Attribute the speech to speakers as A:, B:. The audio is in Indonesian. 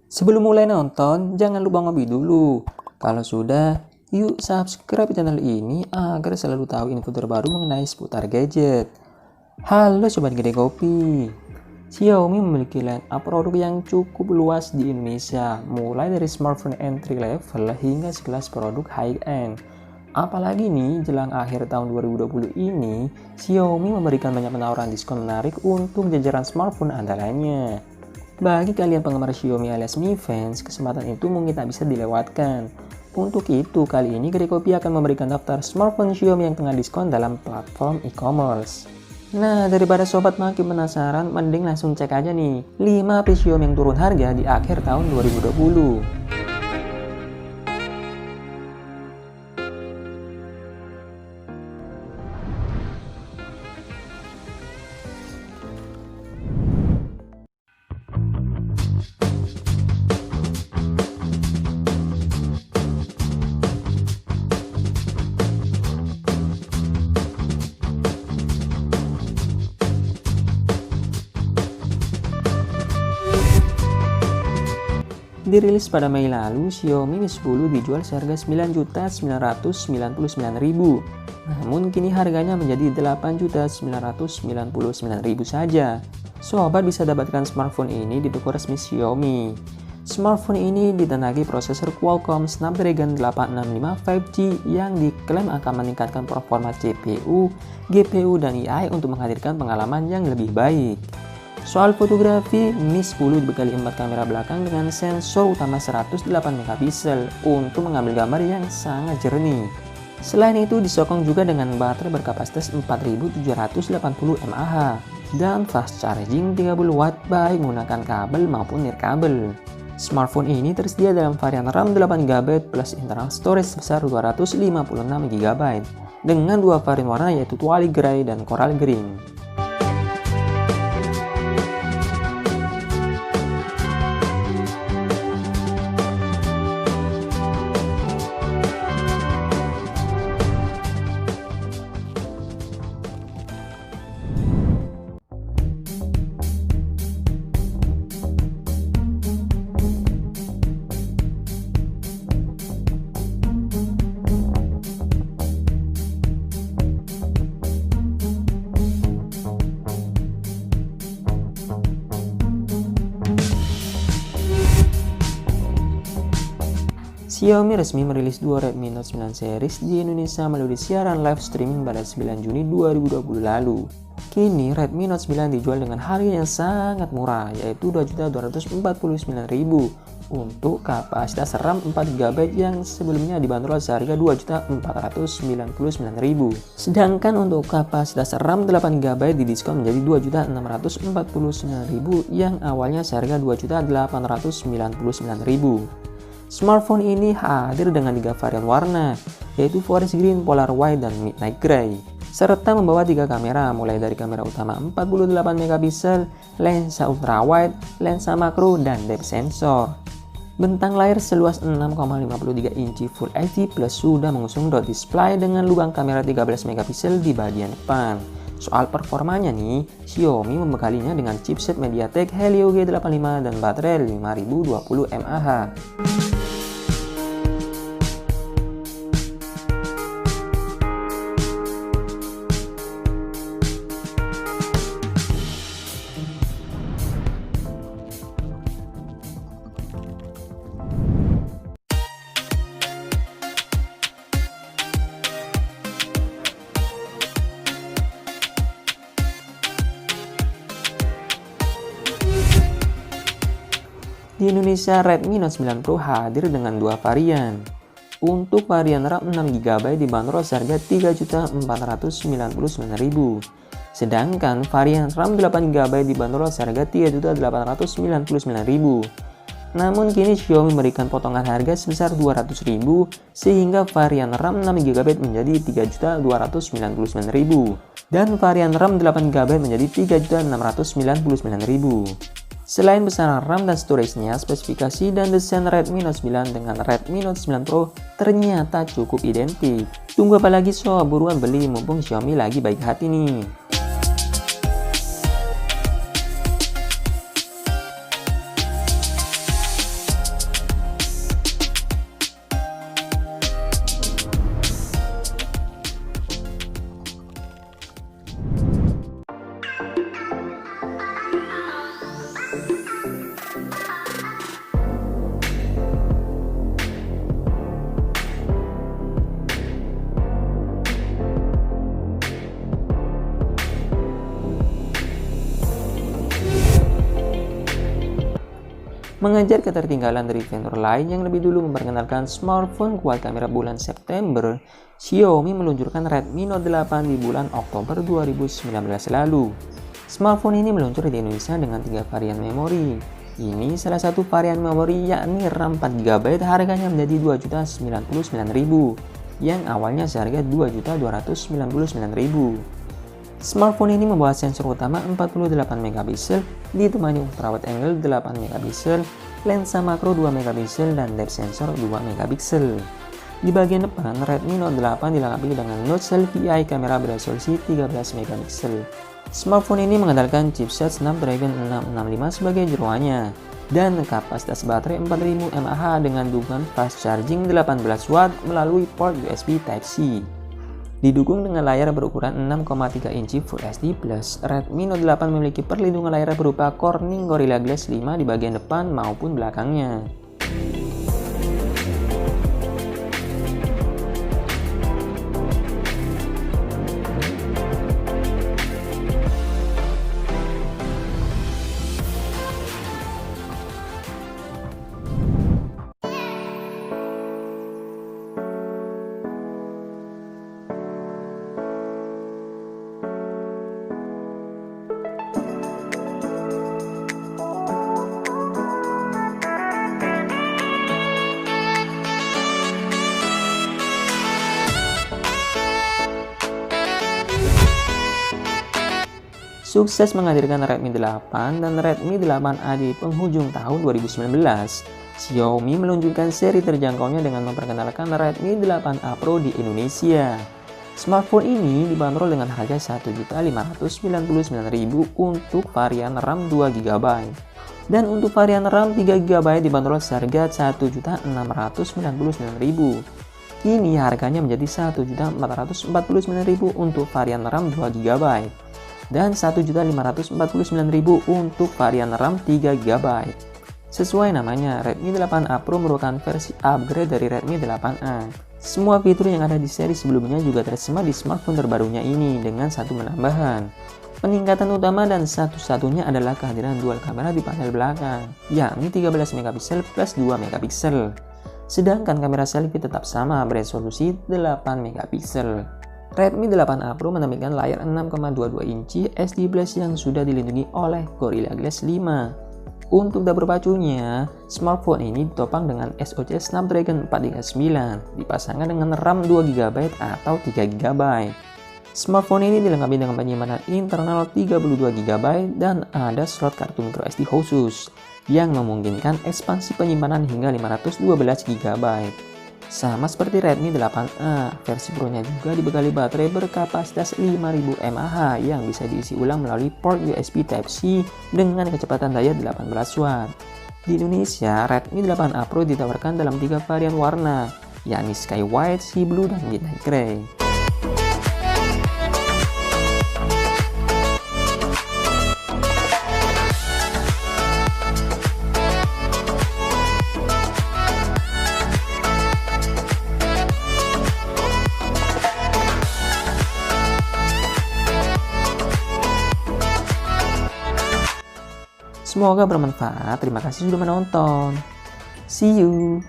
A: Sebelum mulai nonton, jangan lupa ngopi dulu. Kalau sudah, yuk subscribe channel ini agar selalu tahu info terbaru mengenai seputar gadget. Halo Sobat Gede Kopi. Xiaomi memiliki line-up produk yang cukup luas di Indonesia, mulai dari smartphone entry level hingga sekelas produk high-end. Apalagi nih, jelang akhir tahun 2020 ini, Xiaomi memberikan banyak penawaran diskon menarik untuk jajaran smartphone andalannya. Bagi kalian penggemar Xiaomi alias Mi Fans, kesempatan itu mungkin tak bisa dilewatkan. Untuk itu, kali ini Gede Kopi akan memberikan daftar smartphone Xiaomi yang tengah diskon dalam platform e-commerce. Nah, daripada sobat makin penasaran, mending langsung cek aja nih 5 HP Xiaomi yang turun harga di akhir tahun 2020. Dirilis pada Mei lalu, Xiaomi Mi 10 dijual seharga Rp9.999.000. Namun kini harganya menjadi Rp8.999.000 saja. Sobat bisa dapatkan smartphone ini di toko resmi Xiaomi. Smartphone ini ditandai prosesor Qualcomm Snapdragon 865 5G yang diklaim akan meningkatkan performa CPU, GPU, dan AI untuk menghadirkan pengalaman yang lebih baik. Soal fotografi, Mi 10 dibekali 4 kamera belakang dengan sensor utama 108 megapiksel untuk mengambil gambar yang sangat jernih. Selain itu, disokong juga dengan baterai berkapasitas 4780 mAh dan fast charging 30 watt baik menggunakan kabel maupun nirkabel. Smartphone ini tersedia dalam varian RAM 8GB plus internal storage sebesar 256GB dengan dua varian warna yaitu Twilight Grey dan Coral Green. Xiaomi resmi merilis dua Redmi Note 9 series di Indonesia melalui siaran live streaming pada 9 Juni 2020 lalu. Kini Redmi Note 9 dijual dengan harga yang sangat murah, yaitu Rp2.249.000 untuk kapasitas RAM 4GB yang sebelumnya dibanderol seharga Rp2.499.000. Sedangkan untuk kapasitas RAM 8GB didiskon menjadi Rp2.649.000 yang awalnya seharga Rp2.899.000. Smartphone ini hadir dengan 3 varian warna, yaitu Forest Green, Polar White, dan Midnight Grey, serta membawa 3 kamera, mulai dari kamera utama 48 megapiksel, lensa ultrawide, lensa makro, dan depth sensor. Bentang layar seluas 6,53 inci Full HD Plus sudah mengusung dot display dengan lubang kamera 13 megapiksel di bagian depan. Soal performanya nih, Xiaomi membekalinya dengan chipset MediaTek Helio G85 dan baterai 5020 mAh. Di Indonesia, Redmi Note 9 Pro hadir dengan 2 varian. Untuk varian RAM 6GB dibanderol seharga Rp3.499.000. Sedangkan varian RAM 8GB dibanderol seharga Rp3.899.000. Namun kini Xiaomi memberikan potongan harga sebesar Rp200.000 sehingga varian RAM 6GB menjadi Rp3.299.000 dan varian RAM 8GB menjadi Rp3.699.000. Selain besaran RAM dan storage-nya, spesifikasi dan desain Redmi Note 9 dengan Redmi Note 9 Pro ternyata cukup identik. Tunggu apa lagi sob, buruan beli mumpung Xiaomi lagi baik hati nih. Mengejar ketertinggalan dari vendor lain yang lebih dulu memperkenalkan smartphone quad kamera bulan September, Xiaomi meluncurkan Redmi Note 8 di bulan Oktober 2019 lalu. Smartphone ini meluncur di Indonesia dengan 3 varian memori. Ini salah satu varian memori yakni RAM 4GB harganya menjadi Rp2.099.000 yang awalnya seharga Rp2.299.000. Smartphone ini membawa sensor utama 48 megapiksel ditemani ultrawide angle 8 megapiksel, lensa makro 2 megapiksel dan depth sensor 2 megapiksel. Di bagian depan, Redmi Note 8 dilengkapi dengan Note Selfie Eye kamera beresolusi 13 megapiksel. Smartphone ini mengandalkan chipset Snapdragon 665 sebagai jeroannya dan kapasitas baterai 4000 mAh dengan dukungan fast charging 18 watt melalui port USB Type-C. Didukung dengan layar berukuran 6,3 inci Full HD+, Redmi Note 8 memiliki perlindungan layar berupa Corning Gorilla Glass 5 di bagian depan maupun belakangnya. Sukses menghadirkan Redmi 8 dan Redmi 8A di penghujung tahun 2019, Xiaomi meluncurkan seri terjangkaunya dengan memperkenalkan Redmi 8A Pro di Indonesia. Smartphone ini dibanderol dengan harga Rp1.599.000 untuk varian RAM 2GB. Dan untuk varian RAM 3GB dibanderol seharga Rp1.699.000. Kini harganya menjadi Rp1.449.000 untuk varian RAM 2GB. Dan Rp1.549.000 untuk varian RAM 3GB. Sesuai namanya, Redmi 8A Pro merupakan versi upgrade dari Redmi 8A. Semua fitur yang ada di seri sebelumnya juga tersemat di smartphone terbarunya ini dengan satu penambahan. Peningkatan utama dan satu-satunya adalah kehadiran dual kamera di panel belakang, yakni 13 megapiksel plus 2 megapiksel. Sedangkan kamera selfie tetap sama beresolusi 8 megapiksel. Redmi 8A Pro menampilkan layar 6,22 inci SD Plus yang sudah dilindungi oleh Gorilla Glass 5. Untuk dapur pacunya, smartphone ini ditopang dengan SoC Snapdragon 439, dipasangkan dengan RAM 2GB atau 3GB. Smartphone ini dilengkapi dengan penyimpanan internal 32GB dan ada slot kartu microSD khusus yang memungkinkan ekspansi penyimpanan hingga 512GB. Sama seperti Redmi 8A, versi Pro-nya juga dibekali baterai berkapasitas 5000 mAh yang bisa diisi ulang melalui port USB Type-C dengan kecepatan daya 18 watt. Di Indonesia, Redmi 8A Pro ditawarkan dalam 3 varian warna, yakni Sky White, Sea Blue, dan Midnight Grey. Semoga bermanfaat. Terima kasih sudah menonton. See you.